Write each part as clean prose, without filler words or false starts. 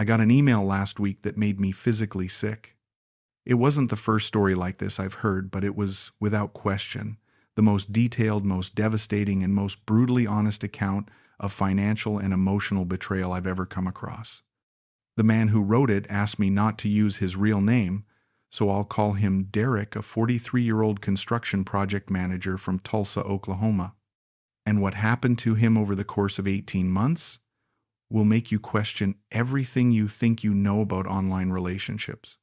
I got an email last week that made me physically sick. It wasn't the first story like this I've heard, but it was, without question, the most detailed, most devastating, and most brutally honest account of financial and emotional betrayal I've ever come across. The man who wrote it asked me not to use his real name, so I'll call him Derek, a 43-year-old construction project manager from Tulsa, Oklahoma. And what happened to him over the course of 18 months will make you question everything you think you know about online relationships.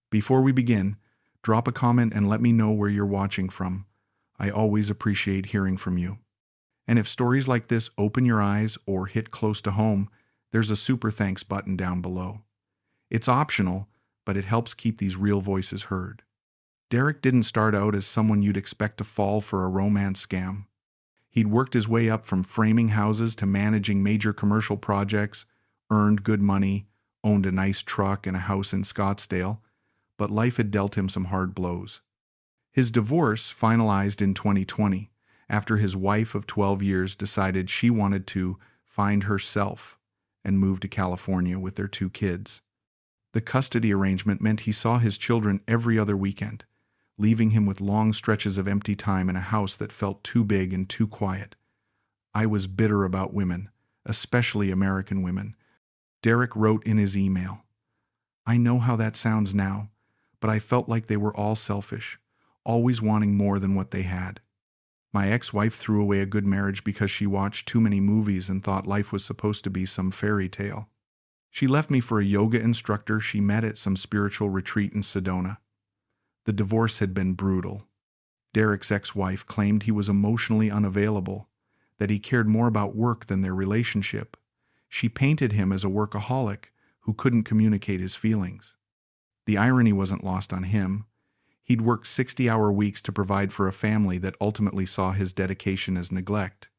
Before we begin, drop a comment and let me know where you're watching from. I always appreciate hearing from you. And if stories like this open your eyes or hit close to home, there's a super thanks button down below. It's optional, but it helps keep these real voices heard. Derek didn't start out as someone you'd expect to fall for a romance scam. He'd worked his way up from framing houses to managing major commercial projects, earned good money, owned a nice truck and a house in Scottsdale, but life had dealt him some hard blows. His divorce finalized in 2020, after his wife of 12 years decided she wanted to find herself and move to California with their 2 kids. The custody arrangement meant he saw his children every other weekend, leaving him with long stretches of empty time in a house that felt too big and too quiet. I was bitter about women, especially American women. Derek wrote in his email, "I know how that sounds now, but I felt like they were all selfish, always wanting more than what they had. My ex-wife threw away a good marriage because she watched too many movies and thought life was supposed to be some fairy tale. She left me for a yoga instructor she met at some spiritual retreat in Sedona. The divorce had been brutal. Derek's ex-wife claimed he was emotionally unavailable, that he cared more about work than their relationship. She painted him as a workaholic who couldn't communicate his feelings. The irony wasn't lost on him. He'd worked 60-hour weeks to provide for a family that ultimately saw his dedication as neglect.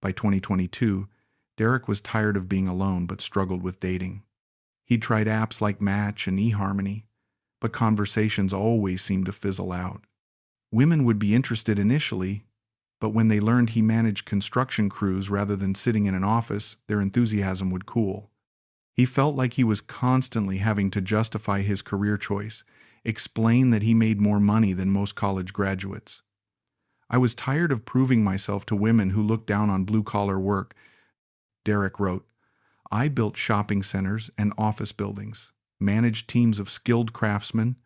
By 2022, Derek was tired of being alone but struggled with dating. He'd tried apps like Match and eHarmony, but conversations always seemed to fizzle out. Women would be interested initially, but when they learned he managed construction crews rather than sitting in an office, their enthusiasm would cool. He felt like he was constantly having to justify his career choice, explain that he made more money than most college graduates. I was tired of proving myself to women who looked down on blue-collar work. Derek wrote, I built shopping centers and office buildings, managed teams of skilled craftsmen,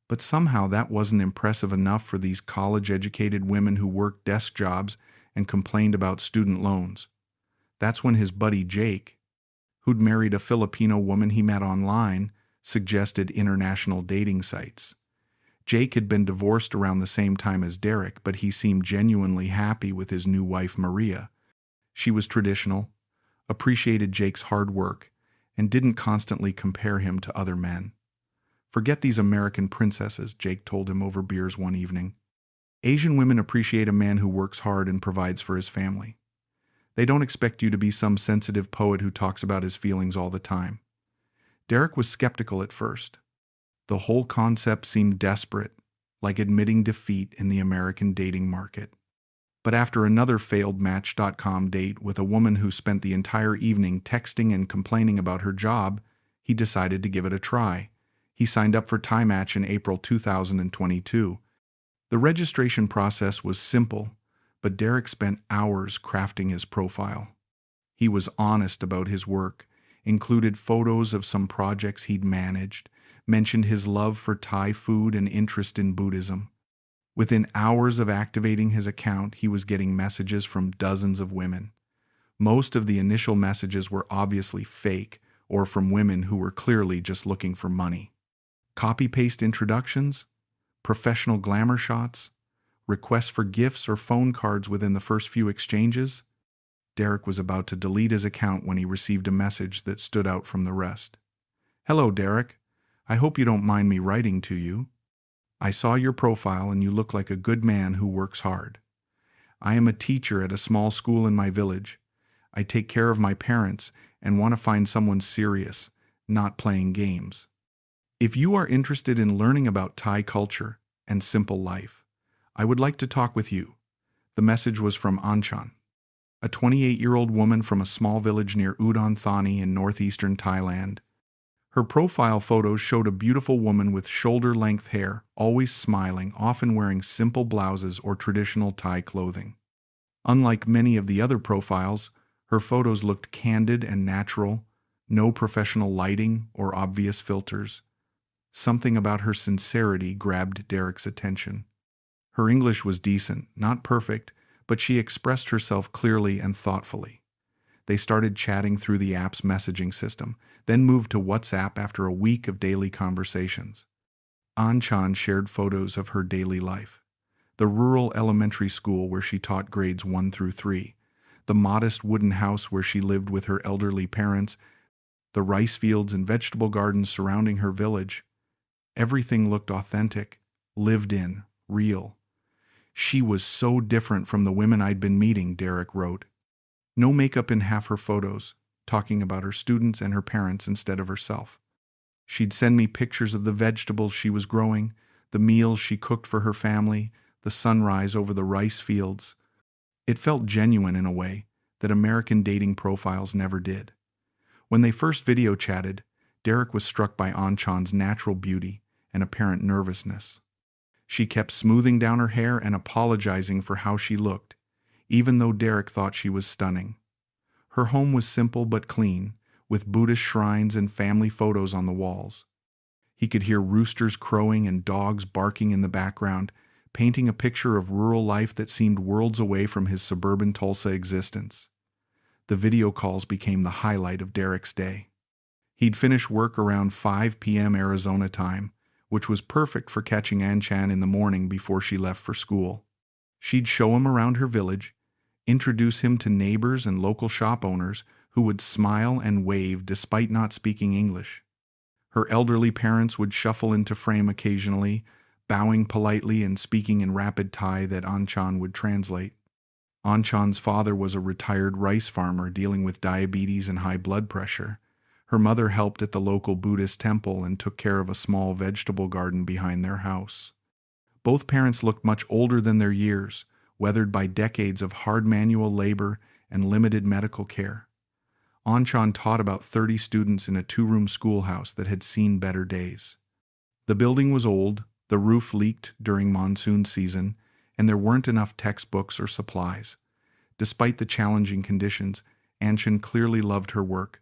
but somehow that wasn't impressive enough for these college-educated women who worked desk jobs and complained about student loans. That's when his buddy Jake, who'd married a Filipino woman he met online, suggested international dating sites. Jake had been divorced around the same time as Derek, but he seemed genuinely happy with his new wife, Maria. She was traditional, appreciated Jake's hard work, and didn't constantly compare him to other men. Forget these American princesses, Jake told him over beers one evening. Asian women appreciate a man who works hard and provides for his family. They don't expect you to be some sensitive poet who talks about his feelings all the time. Derek was skeptical at first. The whole concept seemed desperate, like admitting defeat in the American dating market. But after another failed Match.com date with a woman who spent the entire evening texting and complaining about her job, he decided to give it a try. He signed up for Thai Match in April 2022. The registration process was simple, but Derek spent hours crafting his profile. He was honest about his work, included photos of some projects he'd managed, mentioned his love for Thai food and interest in Buddhism. Within hours of activating his account, he was getting messages from dozens of women. Most of the initial messages were obviously fake or from women who were clearly just looking for money. Copy-paste introductions, professional glamour shots, requests for gifts or phone cards within the first few exchanges. Derek was about to delete his account when he received a message that stood out from the rest. Hello, Derek. I hope you don't mind me writing to you. I saw your profile and you look like a good man who works hard. I am a teacher at a small school in my village. I take care of my parents and want to find someone serious, not playing games. If you are interested in learning about Thai culture and simple life, I would like to talk with you. The message was from Anchan, a 28-year-old woman from a small village near Udon Thani in northeastern Thailand. Her profile photos showed a beautiful woman with shoulder-length hair, always smiling, often wearing simple blouses or traditional Thai clothing. Unlike many of the other profiles, her photos looked candid and natural, no professional lighting or obvious filters. Something about her sincerity grabbed Derek's attention. Her English was decent, not perfect, but she expressed herself clearly and thoughtfully. They started chatting through the app's messaging system, then moved to WhatsApp after a week of daily conversations. Anchan shared photos of her daily life. The rural elementary school where she taught grades 1 through 3, the modest wooden house where she lived with her elderly parents, the rice fields and vegetable gardens surrounding her village. Everything looked authentic, lived in, real. She was so different from the women I'd been meeting, Derek wrote. No makeup in half her photos, talking about her students and her parents instead of herself. She'd send me pictures of the vegetables she was growing, the meals she cooked for her family, the sunrise over the rice fields. It felt genuine in a way that American dating profiles never did. When they first video chatted, Derek was struck by Anchan's natural beauty and apparent nervousness. She kept smoothing down her hair and apologizing for how she looked, even though Derek thought she was stunning. Her home was simple but clean, with Buddhist shrines and family photos on the walls. He could hear roosters crowing and dogs barking in the background, painting a picture of rural life that seemed worlds away from his suburban Tulsa existence. The video calls became the highlight of Derek's day. He'd finish work around 5 p.m. Arizona time, which was perfect for catching Anchan in the morning before she left for school. She'd show him around her village, introduce him to neighbors and local shop owners who would smile and wave despite not speaking English. Her elderly parents would shuffle into frame occasionally, bowing politely and speaking in rapid Thai that Anchan would translate. Anchan's father was a retired rice farmer dealing with diabetes and high blood pressure. Her mother helped at the local Buddhist temple and took care of a small vegetable garden behind their house. Both parents looked much older than their years, weathered by decades of hard manual labor and limited medical care. Anchan taught about 30 students in a 2-room schoolhouse that had seen better days. The building was old, the roof leaked during monsoon season, and there weren't enough textbooks or supplies. Despite the challenging conditions, Anchan clearly loved her work.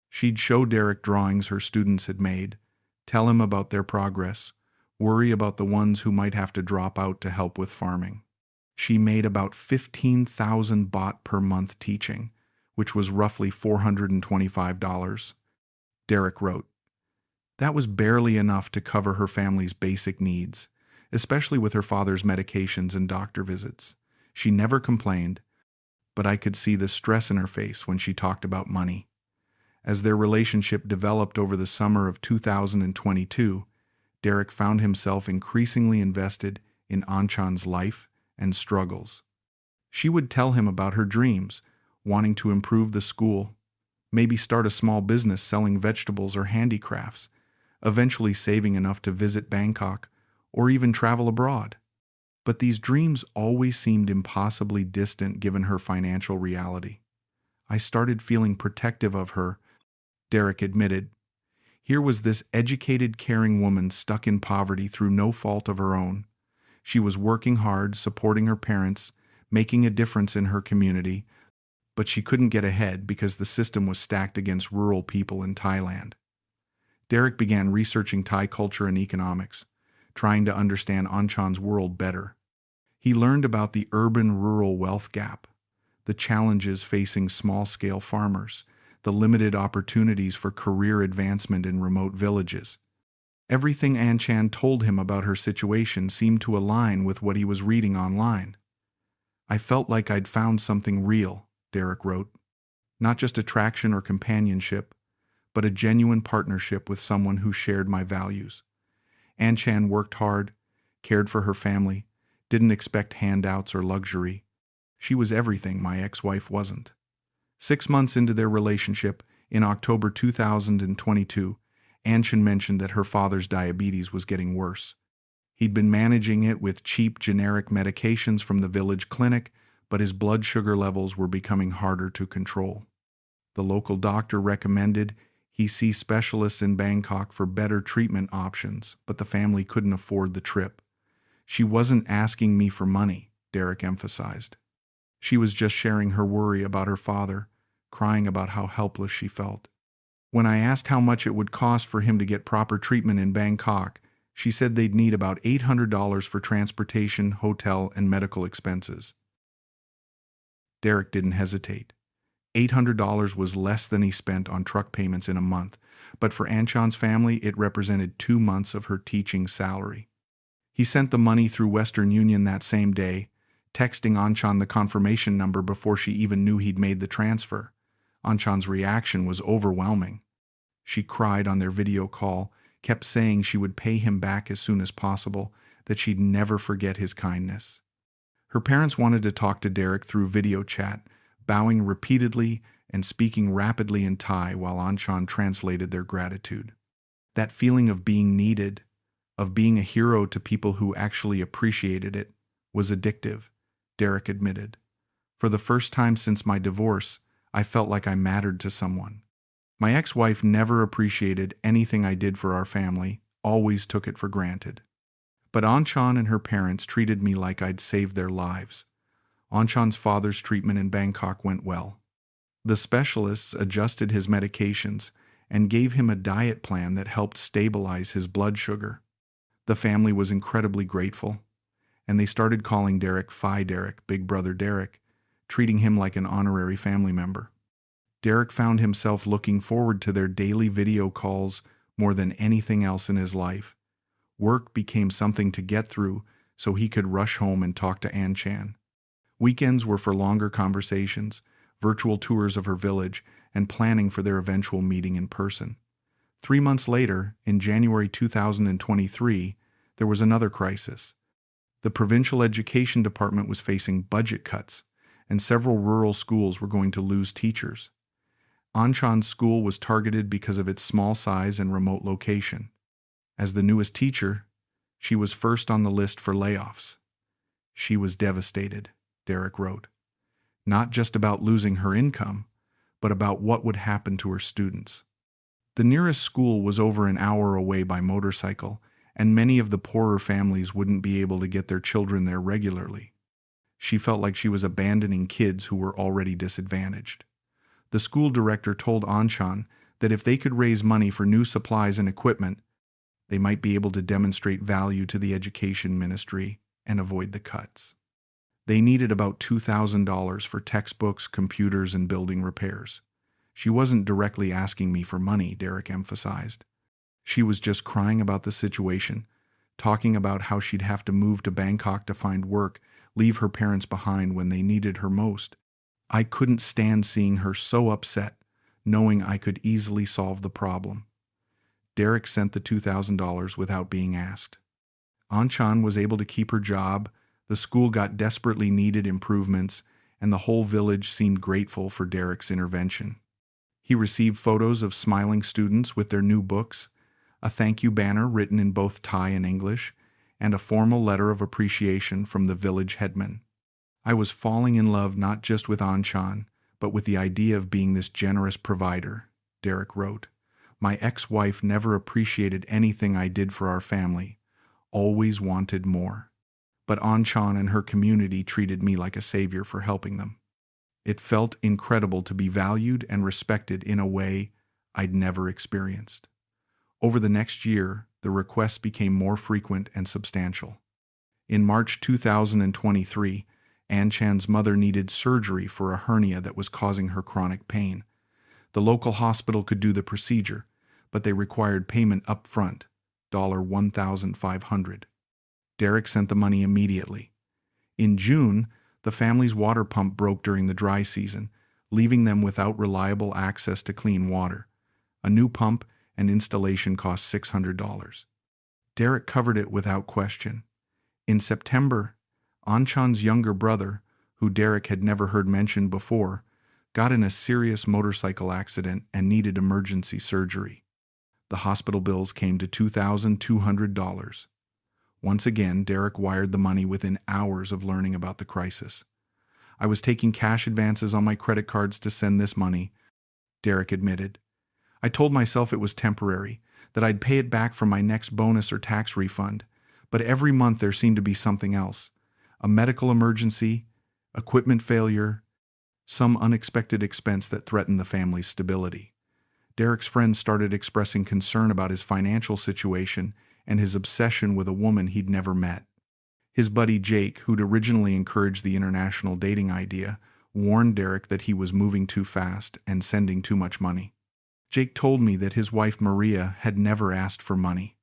She'd show Derek drawings her students had made, tell him about their progress, worry about the ones who might have to drop out to help with farming. She made about 15,000 baht per month teaching, which was roughly $425. Derek wrote, "That was barely enough to cover her family's basic needs, especially with her father's medications and doctor visits. She never complained, but I could see the stress in her face when she talked about money." As their relationship developed over the summer of 2022, Derek found himself increasingly invested in Anchan's life and struggles. She would tell him about her dreams, wanting to improve the school, maybe start a small business selling vegetables or handicrafts, eventually saving enough to visit Bangkok or even travel abroad. But these dreams always seemed impossibly distant given her financial reality. "I started feeling protective of her," Derek admitted. Here was this educated, caring woman stuck in poverty through no fault of her own. She was working hard, supporting her parents, making a difference in her community, but she couldn't get ahead because the system was stacked against rural people in Thailand. Derek began researching Thai culture and economics, trying to understand Anchan's world better. He learned about the urban-rural wealth gap, the challenges facing small-scale farmers, the limited opportunities for career advancement in remote villages. Everything Anchan told him about her situation seemed to align with what he was reading online. "I felt like I'd found something real," Derek wrote. "Not just attraction or companionship, but a genuine partnership with someone who shared my values." Anchan worked hard, cared for her family, didn't expect handouts or luxury. She was everything my ex-wife wasn't. 6 months into their relationship, in October 2022, Anchan mentioned that her father's diabetes was getting worse. He'd been managing it with cheap generic medications from the village clinic, but his blood sugar levels were becoming harder to control. The local doctor recommended He sees specialists in Bangkok for better treatment options, but the family couldn't afford the trip. She wasn't asking me for money, Derek emphasized. She was just sharing her worry about her father, crying about how helpless she felt. When I asked how much it would cost for him to get proper treatment in Bangkok, she said they'd need about $800 for transportation, hotel, and medical expenses. Derek didn't hesitate. $800 was less than he spent on truck payments in a month, but for Anchan's family, it represented 2 months of her teaching salary. He sent the money through Western Union that same day, texting Anchan the confirmation number before she even knew he'd made the transfer. Anchan's reaction was overwhelming. She cried on their video call, kept saying she would pay him back as soon as possible, that she'd never forget his kindness. Her parents wanted to talk to Derek through video chat, bowing repeatedly and speaking rapidly in Thai while Anchan translated their gratitude. That feeling of being needed, of being a hero to people who actually appreciated it, was addictive, Derek admitted. For the first time since my divorce, I felt like I mattered to someone. My ex-wife never appreciated anything I did for our family, always took it for granted. But Anchan and her parents treated me like I'd saved their lives. Anchan's father's treatment in Bangkok went well. The specialists adjusted his medications and gave him a diet plan that helped stabilize his blood sugar. The family was incredibly grateful, and they started calling Derek Phi Derek, Big Brother Derek, treating him like an honorary family member. Derek found himself looking forward to their daily video calls more than anything else in his life. Work became something to get through so he could rush home and talk to Anchan. Weekends were for longer conversations, virtual tours of her village, and planning for their eventual meeting in person. 3 months later, in January 2023, there was another crisis. The provincial education department was facing budget cuts, and several rural schools were going to lose teachers. Anchan's school was targeted because of its small size and remote location. As the newest teacher, she was first on the list for layoffs. She was devastated, Derek wrote. Not just about losing her income, but about what would happen to her students. The nearest school was over an hour away by motorcycle, and many of the poorer families wouldn't be able to get their children there regularly. She felt like she was abandoning kids who were already disadvantaged. The school director told Anchan that if they could raise money for new supplies and equipment, they might be able to demonstrate value to the education ministry and avoid the cuts. They needed about $2,000 for textbooks, computers, and building repairs. She wasn't directly asking me for money, Derek emphasized. She was just crying about the situation, talking about how she'd have to move to Bangkok to find work, leave her parents behind when they needed her most. I couldn't stand seeing her so upset, knowing I could easily solve the problem. Derek sent the $2,000 without being asked. Anchan was able to keep her job, the school got desperately needed improvements, and the whole village seemed grateful for Derek's intervention. He received photos of smiling students with their new books, a thank you banner written in both Thai and English, and a formal letter of appreciation from the village headman. I was falling in love not just with Anchan, but with the idea of being this generous provider, Derek wrote. My ex-wife never appreciated anything I did for our family, always wanted more. But Anchan and her community treated me like a savior for helping them. It felt incredible to be valued and respected in a way I'd never experienced. Over the next year, the requests became more frequent and substantial. In March 2023, Anchan's mother needed surgery for a hernia that was causing her chronic pain. The local hospital could do the procedure, but they required payment up front, $1,500. Derek sent the money immediately. In June, the family's water pump broke during the dry season, leaving them without reliable access to clean water. A new pump and installation cost $600. Derek covered it without question. In September, Anchan's younger brother, who Derek had never heard mentioned before, got in a serious motorcycle accident and needed emergency surgery. The hospital bills came to $2,200. Once again, Derek wired the money within hours of learning about the crisis. I was taking cash advances on my credit cards to send this money, Derek admitted. I told myself it was temporary, that I'd pay it back from my next bonus or tax refund, but every month there seemed to be something else. A medical emergency, equipment failure, some unexpected expense that threatened the family's stability. Derek's friends started expressing concern about his financial situation and his obsession with a woman he'd never met. His buddy Jake, who'd originally encouraged the international dating idea, warned Derek that he was moving too fast and sending too much money. Jake told me that his wife Maria had never asked for money,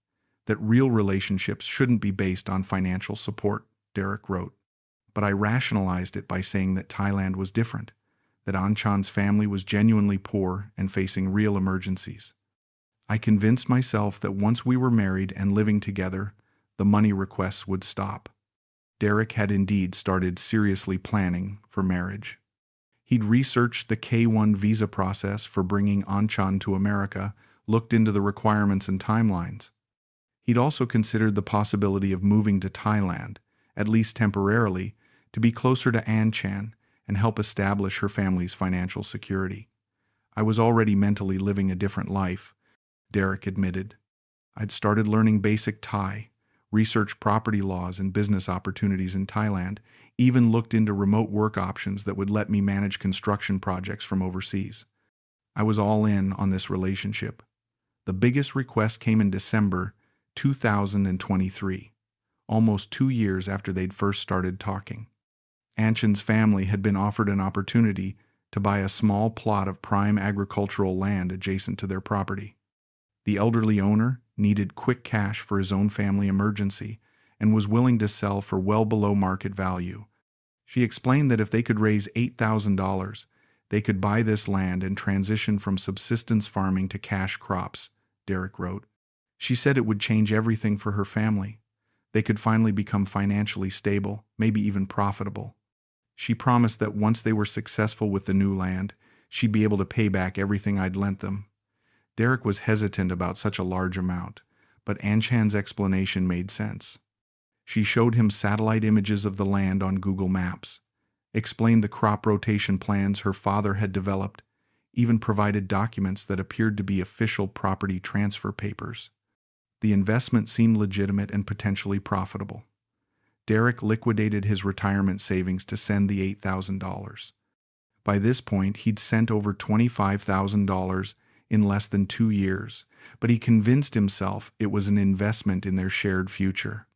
that real relationships shouldn't be based on financial support, Derek wrote. But I rationalized it by saying that Thailand was different, that Anchan's family was genuinely poor and facing real emergencies. I convinced myself that once we were married and living together, the money requests would stop. Derek had indeed started seriously planning for marriage. He'd researched the K-1 visa process for bringing Anchan to America, looked into the requirements and timelines. He'd also considered the possibility of moving to Thailand, at least temporarily, to be closer to Anchan and help establish her family's financial security. I was already mentally living a different life, Derek admitted. I'd started learning basic Thai, researched property laws and business opportunities in Thailand, even looked into remote work options that would let me manage construction projects from overseas. I was all in on this relationship. The biggest request came in December 2023, almost 2 years after they'd first started talking. Anchan's family had been offered an opportunity to buy a small plot of prime agricultural land adjacent to their property. The elderly owner needed quick cash for his own family emergency and was willing to sell for well below market value. She explained that if they could raise $8,000, they could buy this land and transition from subsistence farming to cash crops, Derek wrote. She said it would change everything for her family. They could finally become financially stable, maybe even profitable. She promised that once they were successful with the new land, she'd be able to pay back everything I'd lent them. Derek was hesitant about such a large amount, but Anchan's explanation made sense. She showed him satellite images of the land on Google Maps, explained the crop rotation plans her father had developed, even provided documents that appeared to be official property transfer papers. The investment seemed legitimate and potentially profitable. Derek liquidated his retirement savings to send the $8,000. By this point, he'd sent over $25,000 in less than 2 years, but he convinced himself it was an investment in their shared future.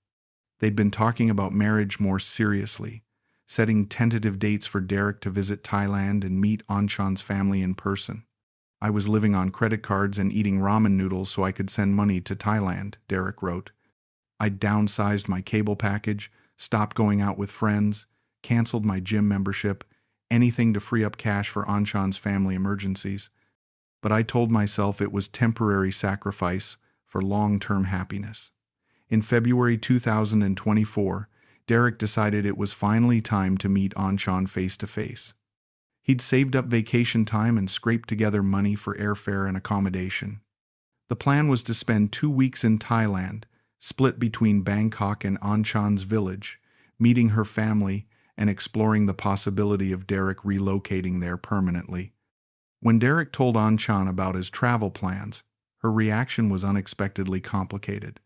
They'd been talking about marriage more seriously, setting tentative dates for Derek to visit Thailand and meet Anchan's family in person. I was living on credit cards and eating ramen noodles so I could send money to Thailand, Derek wrote. I'd downsized my cable package, stopped going out with friends, canceled my gym membership, anything to free up cash for Anchan's family emergencies. But I told myself it was temporary sacrifice for long-term happiness. In February 2024, Derek decided it was finally time to meet Anchan face-to-face. He'd saved up vacation time and scraped together money for airfare and accommodation. The plan was to spend 2 weeks in Thailand, split between Bangkok and Anchan's village, meeting her family and exploring the possibility of Derek relocating there permanently. When Derek told Anchan about his travel plans, her reaction was unexpectedly complicated.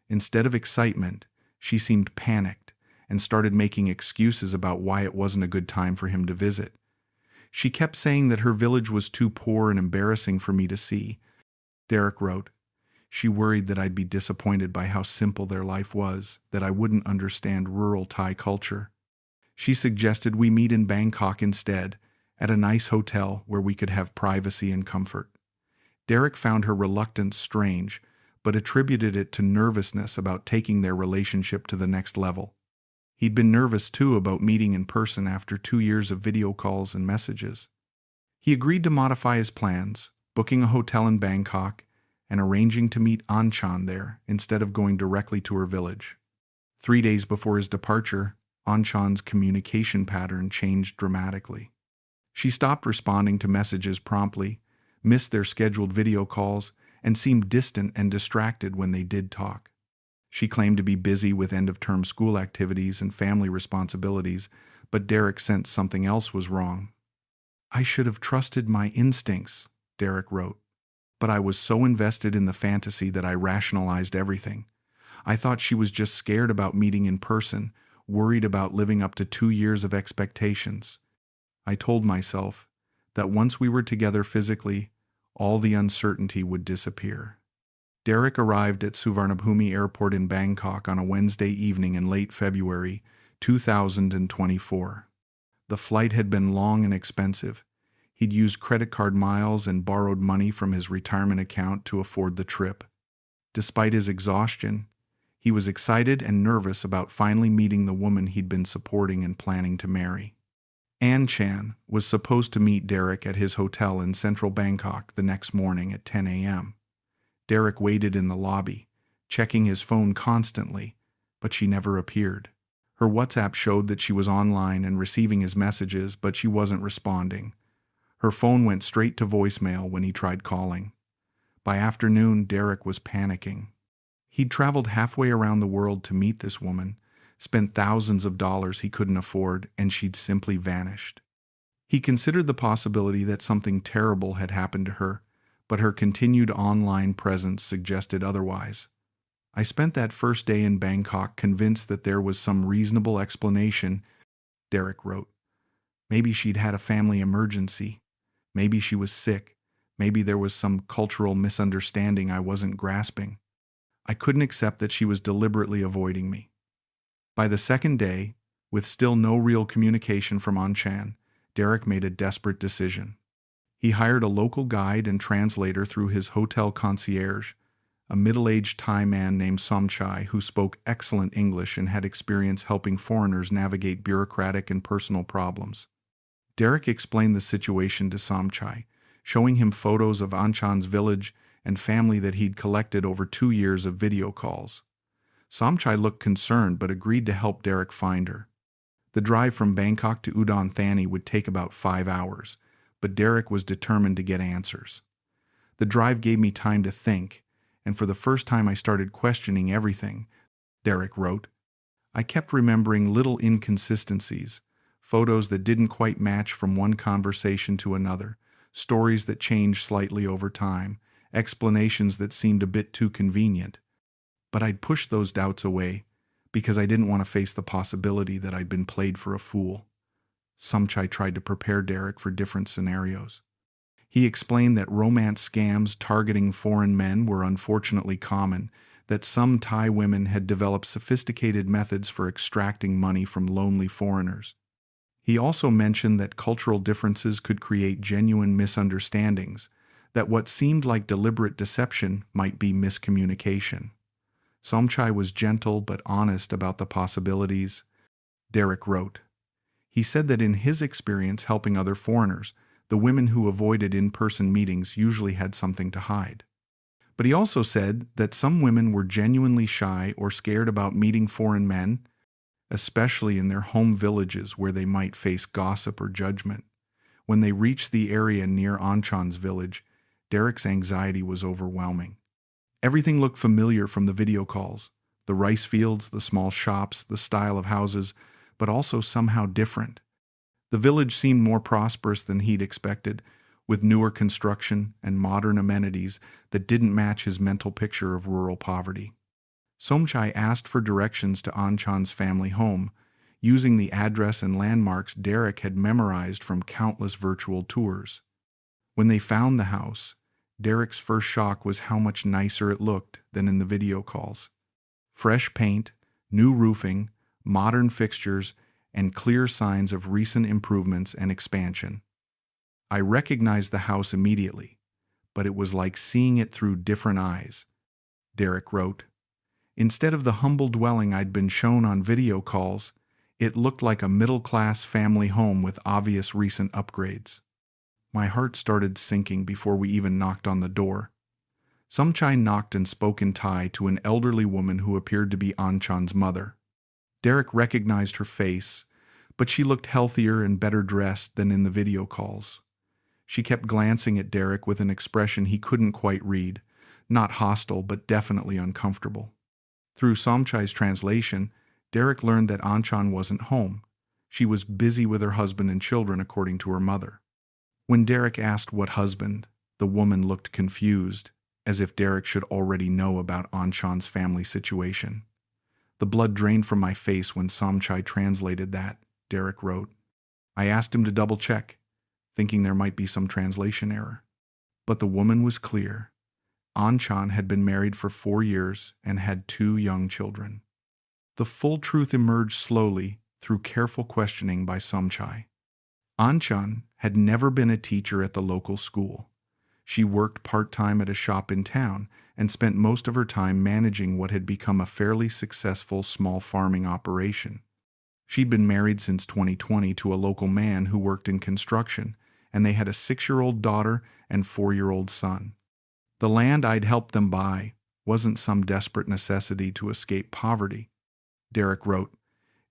Instead of excitement, she seemed panicked and started making excuses about why it wasn't a good time for him to visit. She kept saying that her village was too poor and embarrassing for me to see. Derek wrote, she worried that I'd be disappointed by how simple their life was, that I wouldn't understand rural Thai culture. She suggested we meet in Bangkok instead, at a nice hotel where we could have privacy and comfort. Derek found her reluctance strange, but attributed it to nervousness about taking their relationship to the next level. He'd been nervous too about meeting in person after 2 years of video calls and messages. He agreed to modify his plans, booking a hotel in Bangkok and arranging to meet Anchan there instead of going directly to her village. 3 days before his departure, Anchan's communication pattern changed dramatically. She stopped responding to messages promptly, missed their scheduled video calls, and seemed distant and distracted when they did talk. She claimed to be busy with end-of-term school activities and family responsibilities, but Derek sensed something else was wrong. I should have trusted my instincts, Derek wrote. But I was so invested in the fantasy that I rationalized everything. I thought she was just scared about meeting in person, worried about living up to 2 years of expectations. I told myself that once we were together physically, all the uncertainty would disappear. Derek arrived at Suvarnabhumi Airport in Bangkok on a Wednesday evening in late February 2024. The flight had been long and expensive. He'd used credit card miles and borrowed money from his retirement account to afford the trip. Despite his exhaustion, he was excited and nervous about finally meeting the woman he'd been supporting and planning to marry. Anchan was supposed to meet Derek at his hotel in central Bangkok the next morning at 10 a.m. Derek waited in the lobby, checking his phone constantly, but she never appeared. Her WhatsApp showed that she was online and receiving his messages, but she wasn't responding. Her phone went straight to voicemail when he tried calling. By afternoon, Derek was panicking. He'd traveled halfway around the world to meet this woman, spent thousands of dollars he couldn't afford, and she'd simply vanished. He considered the possibility that something terrible had happened to her, but her continued online presence suggested otherwise. I spent that first day in Bangkok convinced that there was some reasonable explanation, Derek wrote. Maybe she'd had a family emergency. Maybe she was sick. Maybe there was some cultural misunderstanding I wasn't grasping. I couldn't accept that she was deliberately avoiding me. By the second day, with still no real communication from Anchan, Derek made a desperate decision. He hired a local guide and translator through his hotel concierge, a middle-aged Thai man named Somchai who spoke excellent English and had experience helping foreigners navigate bureaucratic and personal problems. Derek explained the situation to Somchai, showing him photos of Anchan's village and family that he'd collected over 2 years of video calls. Somchai looked concerned but agreed to help Derek find her. The drive from Bangkok to Udon Thani would take about 5 hours, but Derek was determined to get answers. The drive gave me time to think, and for the first time I started questioning everything, Derek wrote. I kept remembering little inconsistencies, photos that didn't quite match from one conversation to another, stories that changed slightly over time, explanations that seemed a bit too convenient. But I'd pushed those doubts away because I didn't want to face the possibility that I'd been played for a fool. Somchai tried to prepare Derek for different scenarios. He explained that romance scams targeting foreign men were unfortunately common, that some Thai women had developed sophisticated methods for extracting money from lonely foreigners. He also mentioned that cultural differences could create genuine misunderstandings, that what seemed like deliberate deception might be miscommunication. Somchai was gentle but honest about the possibilities. Derek wrote. He said that in his experience helping other foreigners, the women who avoided in-person meetings usually had something to hide. But he also said that some women were genuinely shy or scared about meeting foreign men, especially in their home villages where they might face gossip or judgment. When they reached the area near Anchan's village, Derek's anxiety was overwhelming. Everything looked familiar from the video calls, the rice fields, the small shops, the style of houses, but also somehow different. The village seemed more prosperous than he'd expected, with newer construction and modern amenities that didn't match his mental picture of rural poverty. Somchai asked for directions to Anchan's family home, using the address and landmarks Derek had memorized from countless virtual tours. When they found the house, Derek's first shock was how much nicer it looked than in the video calls. Fresh paint, new roofing, modern fixtures, and clear signs of recent improvements and expansion. I recognized the house immediately, but it was like seeing it through different eyes, Derek wrote. Instead of the humble dwelling I'd been shown on video calls, it looked like a middle-class family home with obvious recent upgrades. My heart started sinking before we even knocked on the door. Somchai knocked and spoke in Thai to an elderly woman who appeared to be Anchan's mother. Derek recognized her face, but she looked healthier and better dressed than in the video calls. She kept glancing at Derek with an expression he couldn't quite read, not hostile but definitely uncomfortable. Through Somchai's translation, Derek learned that Anchan wasn't home. She was busy with her husband and children, according to her mother. When Derek asked what husband, The woman looked confused, as if Derek should already know about Anchan's family situation. The blood drained from my face when Somchai translated that, Derek wrote. I asked him to double-check, thinking there might be some translation error. But the woman was clear. Anchan had been married for 4 years and had 2 young children. The full truth emerged slowly through careful questioning by Somchai. Anchan had never been a teacher at the local school. She worked part-time at a shop in town and spent most of her time managing what had become a fairly successful small farming operation. She'd been married since 2020 to a local man who worked in construction, and they had a 6-year-old daughter and 4-year-old son. The land I'd helped them buy wasn't some desperate necessity to escape poverty. Derek wrote,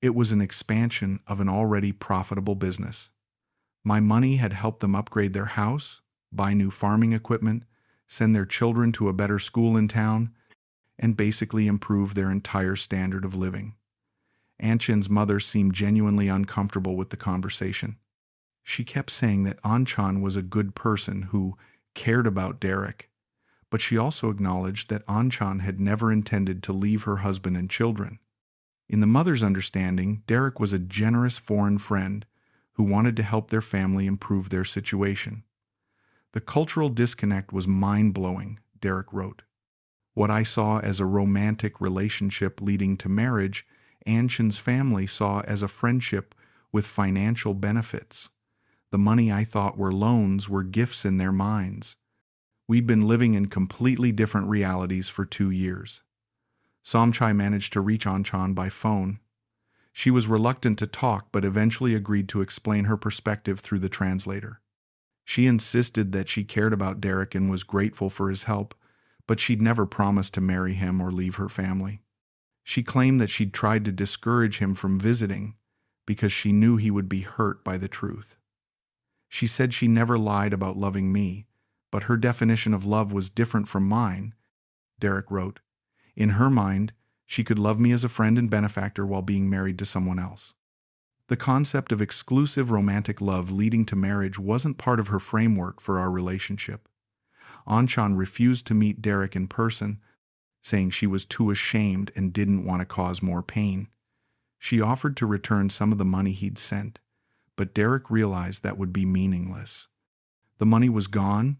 it was an expansion of an already profitable business. My money had helped them upgrade their house, buy new farming equipment, send their children to a better school in town, and basically improve their entire standard of living. Anchan's mother seemed genuinely uncomfortable with the conversation. She kept saying that Anchan was a good person who cared about Derek, but she also acknowledged that Anchan had never intended to leave her husband and children. In the mother's understanding, Derek was a generous foreign friend who wanted to help their family improve their situation. The cultural disconnect was mind-blowing, Derek wrote. What I saw as a romantic relationship leading to marriage, Anchan's family saw as a friendship with financial benefits. The money I thought were loans were gifts in their minds. We'd been living in completely different realities for 2 years. Somchai managed to reach Anchan by phone. She was reluctant to talk but eventually agreed to explain her perspective through the translator. She insisted that she cared about Derek and was grateful for his help, but she'd never promised to marry him or leave her family. She claimed that she'd tried to discourage him from visiting because she knew he would be hurt by the truth. She said she never lied about loving me, but her definition of love was different from mine, Derek wrote. In her mind, she could love me as a friend and benefactor while being married to someone else. The concept of exclusive romantic love leading to marriage wasn't part of her framework for our relationship. Anchan refused to meet Derek in person, saying she was too ashamed and didn't want to cause more pain. She offered to return some of the money he'd sent, but Derek realized that would be meaningless. The money was gone,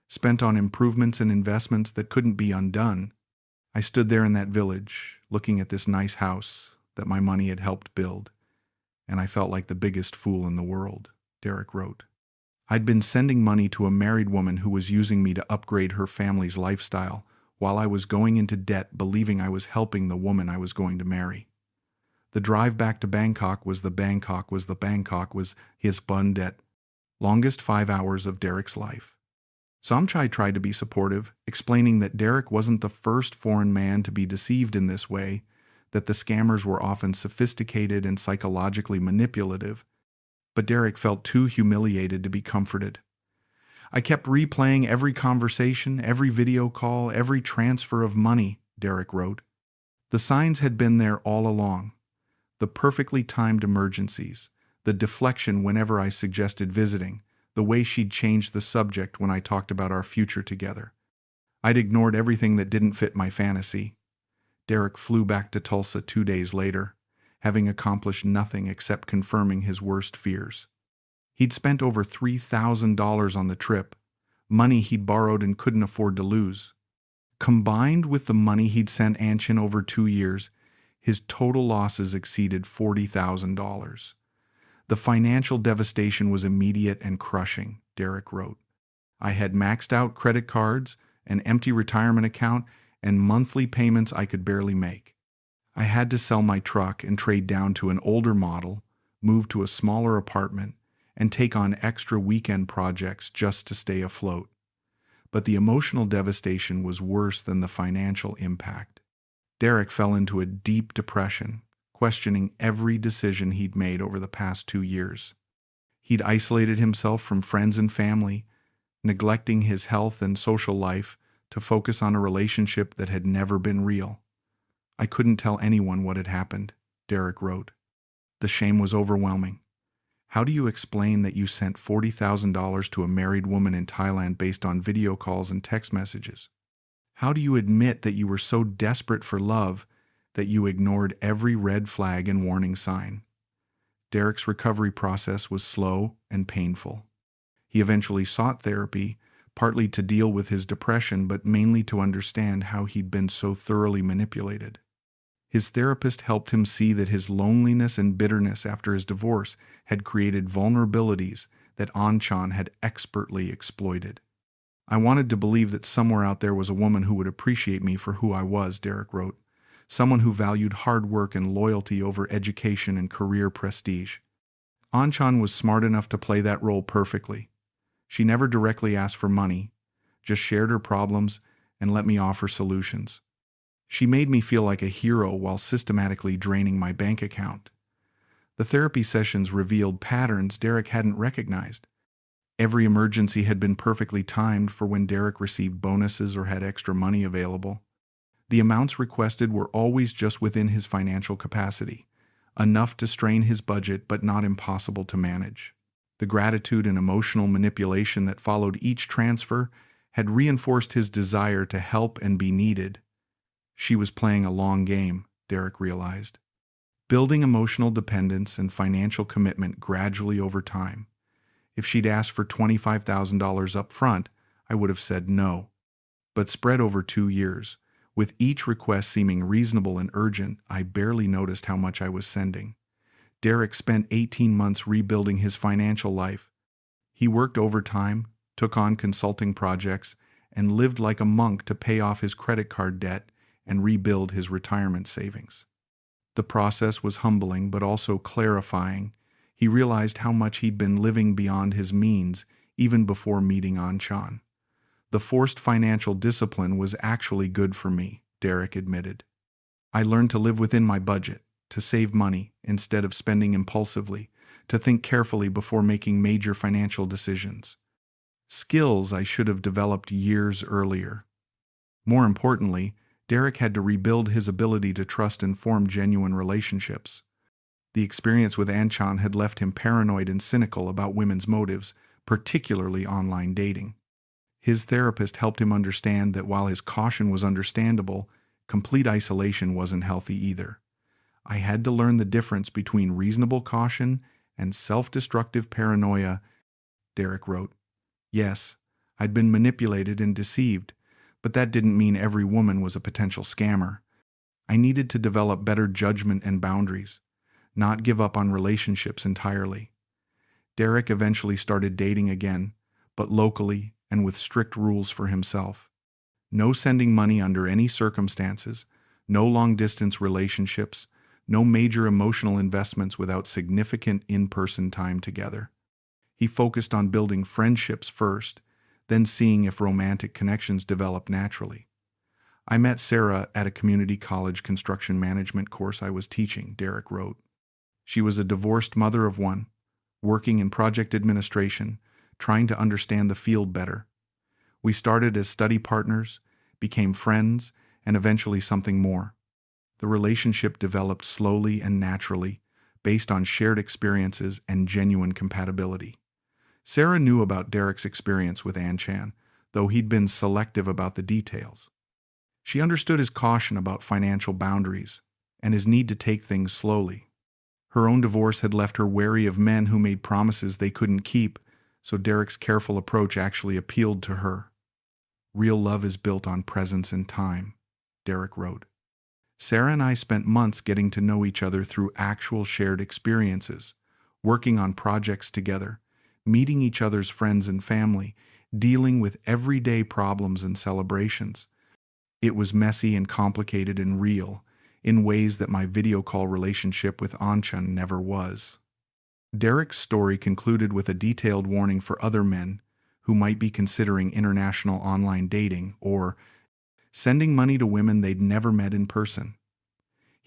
spent on improvements and investments that couldn't be undone. I stood there in that village, looking at this nice house that my money had helped build, and I felt like the biggest fool in the world, Derek wrote. I'd been sending money to a married woman who was using me to upgrade her family's lifestyle while I was going into debt believing I was helping the woman I was going to marry. The drive back to Bangkok was his debt. Longest 5 hours of Derek's life. Somchai tried to be supportive, explaining that Derek wasn't the first foreign man to be deceived in this way, that the scammers were often sophisticated and psychologically manipulative, but Derek felt too humiliated to be comforted. I kept replaying every conversation, every video call, every transfer of money, Derek wrote. The signs had been there all along. The perfectly timed emergencies, the deflection whenever I suggested visiting, the way she'd changed the subject when I talked about our future together. I'd ignored everything that didn't fit my fantasy. Derek flew back to Tulsa 2 days later, having accomplished nothing except confirming his worst fears. He'd spent over $3,000 on the trip, money he'd borrowed and couldn't afford to lose. Combined with the money he'd sent Anchan over 2 years, his total losses exceeded $40,000. The financial devastation was immediate and crushing, Derek wrote. I had maxed out credit cards, an empty retirement account, and monthly payments I could barely make. I had to sell my truck and trade down to an older model, move to a smaller apartment, and take on extra weekend projects just to stay afloat. But the emotional devastation was worse than the financial impact. Derek fell into a deep depression, questioning every decision he'd made over the past 2 years. He'd isolated himself from friends and family, neglecting his health and social life to focus on a relationship that had never been real. I couldn't tell anyone what had happened, Derek wrote. The shame was overwhelming. How do you explain that you sent $40,000 to a married woman in Thailand based on video calls and text messages? How do you admit that you were so desperate for love that you ignored every red flag and warning sign? Derek's recovery process was slow and painful. He eventually sought therapy, partly to deal with his depression, but mainly to understand how he'd been so thoroughly manipulated. His therapist helped him see that his loneliness and bitterness after his divorce had created vulnerabilities that Anchan had expertly exploited. I wanted to believe that somewhere out there was a woman who would appreciate me for who I was, Derek wrote. Someone who valued hard work and loyalty over education and career prestige. Anchan was smart enough to play that role perfectly. She never directly asked for money, just shared her problems and let me offer solutions. She made me feel like a hero while systematically draining my bank account. The therapy sessions revealed patterns Derek hadn't recognized. Every emergency had been perfectly timed for when Derek received bonuses or had extra money available. The amounts requested were always just within his financial capacity, enough to strain his budget but not impossible to manage. The gratitude and emotional manipulation that followed each transfer had reinforced his desire to help and be needed. She was playing a long game, Derek realized, building emotional dependence and financial commitment gradually over time. If she'd asked for $25,000 up front, I would have said no. But spread over 2 years, with each request seeming reasonable and urgent, I barely noticed how much I was sending. Derek spent 18 months rebuilding his financial life. He worked overtime, took on consulting projects, and lived like a monk to pay off his credit card debt and rebuild his retirement savings. The process was humbling but also clarifying. He realized how much he'd been living beyond his means even before meeting Anchan. The forced financial discipline was actually good for me, Derek admitted. I learned to live within my budget, to save money instead of spending impulsively, to think carefully before making major financial decisions. Skills I should have developed years earlier. More importantly, Derek had to rebuild his ability to trust and form genuine relationships. The experience with Anchan had left him paranoid and cynical about women's motives, particularly online dating. His therapist helped him understand that while his caution was understandable, complete isolation wasn't healthy either. I had to learn the difference between reasonable caution and self-destructive paranoia, Derek wrote. Yes, I'd been manipulated and deceived, but that didn't mean every woman was a potential scammer. I needed to develop better judgment and boundaries, not give up on relationships entirely. Derek eventually started dating again, but locally and with strict rules for himself. No sending money under any circumstances, no long-distance relationships, no major emotional investments without significant in-person time together. He focused on building friendships first, then seeing if romantic connections developed naturally. I met Sarah at a community college construction management course I was teaching, Derek wrote. She was a divorced mother of one, working in project administration, trying to understand the field better. We started as study partners, became friends, and eventually something more. The relationship developed slowly and naturally, based on shared experiences and genuine compatibility. Sarah knew about Derek's experience with Anchan, though he'd been selective about the details. She understood his caution about financial boundaries and his need to take things slowly. Her own divorce had left her wary of men who made promises they couldn't keep, so Derek's careful approach actually appealed to her. Real love is built on presence and time, Derek wrote. Sarah and I spent months getting to know each other through actual shared experiences, working on projects together, meeting each other's friends and family, dealing with everyday problems and celebrations. It was messy and complicated and real, in ways that my video call relationship with Anchan never was. Derek's story concluded with a detailed warning for other men who might be considering international online dating or sending money to women they'd never met in person.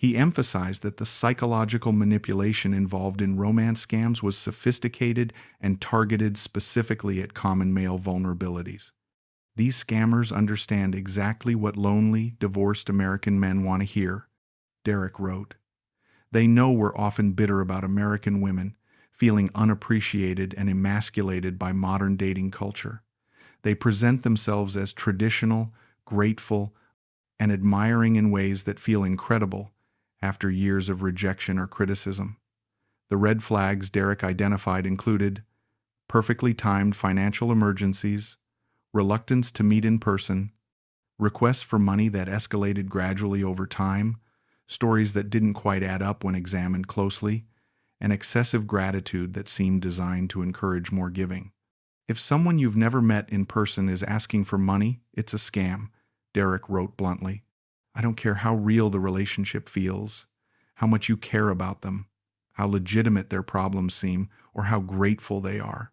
He emphasized that the psychological manipulation involved in romance scams was sophisticated and targeted specifically at common male vulnerabilities. These scammers understand exactly what lonely, divorced American men want to hear, Derek wrote. They know we're often bitter about American women, feeling unappreciated and emasculated by modern dating culture. They present themselves as traditional, grateful, and admiring in ways that feel incredible after years of rejection or criticism. The red flags Derek identified included perfectly timed financial emergencies, reluctance to meet in person, requests for money that escalated gradually over time, stories that didn't quite add up when examined closely, and excessive gratitude that seemed designed to encourage more giving. If someone you've never met in person is asking for money, it's a scam, Derek wrote bluntly. I don't care how real the relationship feels, how much you care about them, how legitimate their problems seem, or how grateful they are.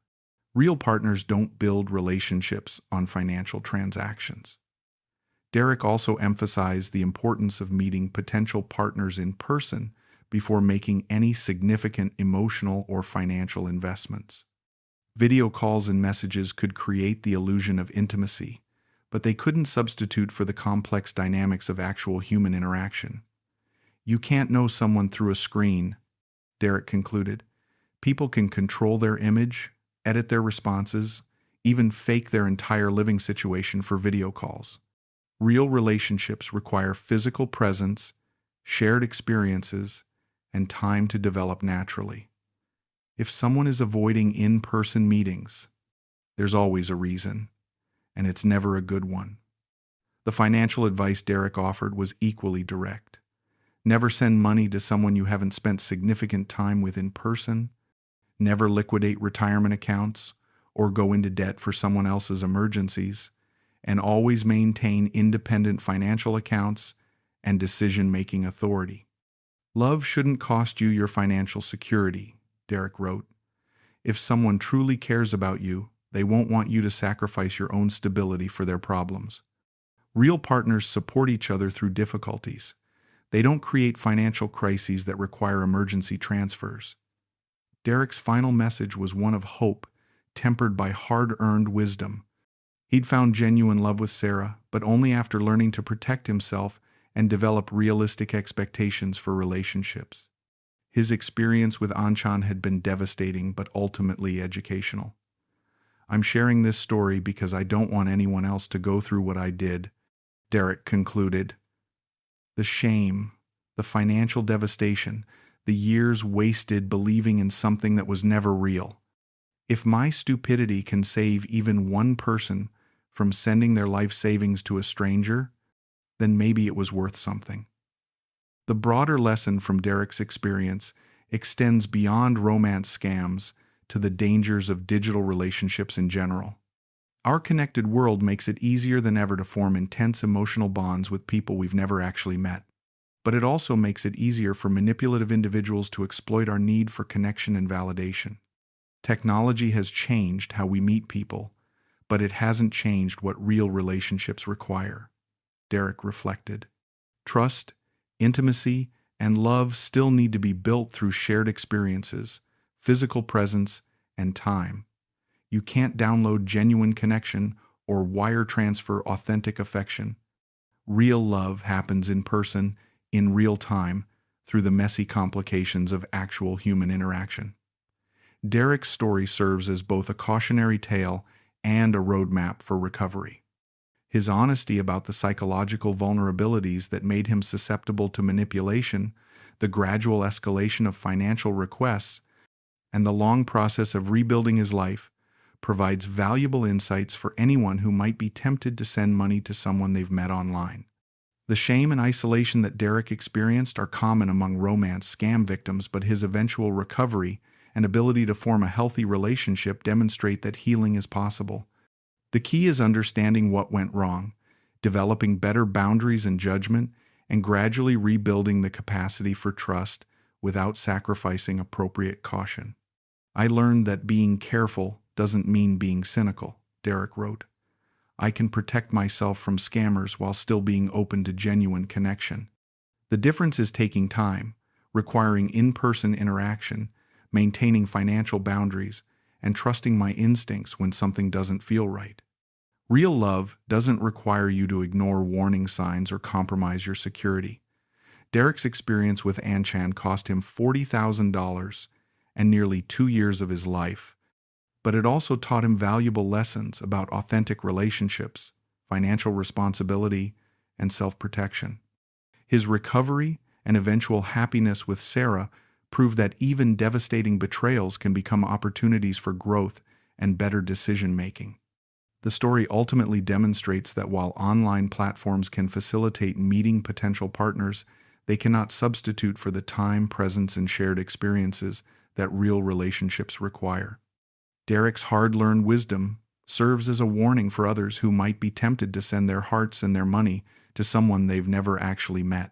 Real partners don't build relationships on financial transactions. Derek also emphasized the importance of meeting potential partners in person before making any significant emotional or financial investments. Video calls and messages could create the illusion of intimacy, but they couldn't substitute for the complex dynamics of actual human interaction. You can't know someone through a screen, Derek concluded. People can control their image, edit their responses, even fake their entire living situation for video calls. Real relationships require physical presence, shared experiences, and time to develop naturally. If someone is avoiding in-person meetings, there's always a reason, and it's never a good one. The financial advice Derek offered was equally direct. Never send money to someone you haven't spent significant time with in person. Never liquidate retirement accounts or go into debt for someone else's emergencies, and always maintain independent financial accounts and decision-making authority. Love shouldn't cost you your financial security, Derek wrote. If someone truly cares about you, they won't want you to sacrifice your own stability for their problems. Real partners support each other through difficulties. They don't create financial crises that require emergency transfers. Derek's final message was one of hope, tempered by hard-earned wisdom. He'd found genuine love with Sarah, but only after learning to protect himself and develop realistic expectations for relationships. His experience with Anchan had been devastating but ultimately educational. I'm sharing this story because I don't want anyone else to go through what I did, Derek concluded. The shame, the financial devastation, the years wasted believing in something that was never real. If my stupidity can save even one person from sending their life savings to a stranger, then maybe it was worth something. The broader lesson from Derek's experience extends beyond romance scams to the dangers of digital relationships in general. Our connected world makes it easier than ever to form intense emotional bonds with people we've never actually met. But it also makes it easier for manipulative individuals to exploit our need for connection and validation. Technology has changed how we meet people, but it hasn't changed what real relationships require, Derek reflected. Trust, intimacy, and love still need to be built through shared experiences, physical presence, and time. You can't download genuine connection or wire transfer authentic affection. Real love happens in person, in real time, through the messy complications of actual human interaction. Derek's story serves as both a cautionary tale and a roadmap for recovery. His honesty about the psychological vulnerabilities that made him susceptible to manipulation, the gradual escalation of financial requests, and the long process of rebuilding his life provides valuable insights for anyone who might be tempted to send money to someone they've met online. The shame and isolation that Derek experienced are common among romance scam victims, but his eventual recovery and ability to form a healthy relationship demonstrate that healing is possible. The key is understanding what went wrong, developing better boundaries and judgment, and gradually rebuilding the capacity for trust without sacrificing appropriate caution. I learned that being careful doesn't mean being cynical, Derek wrote. I can protect myself from scammers while still being open to genuine connection. The difference is taking time, requiring in-person interaction, maintaining financial boundaries, and trusting my instincts when something doesn't feel right. Real love doesn't require you to ignore warning signs or compromise your security. Derek's experience with Anchan cost him $40,000, and nearly 2 years of his life, but it also taught him valuable lessons about authentic relationships, financial responsibility, and self-protection. His recovery and eventual happiness with Sarah prove that even devastating betrayals can become opportunities for growth and better decision-making. The story ultimately demonstrates that while online platforms can facilitate meeting potential partners, they cannot substitute for the time, presence, and shared experiences that real relationships require. Derek's hard-learned wisdom serves as a warning for others who might be tempted to send their hearts and their money to someone they've never actually met.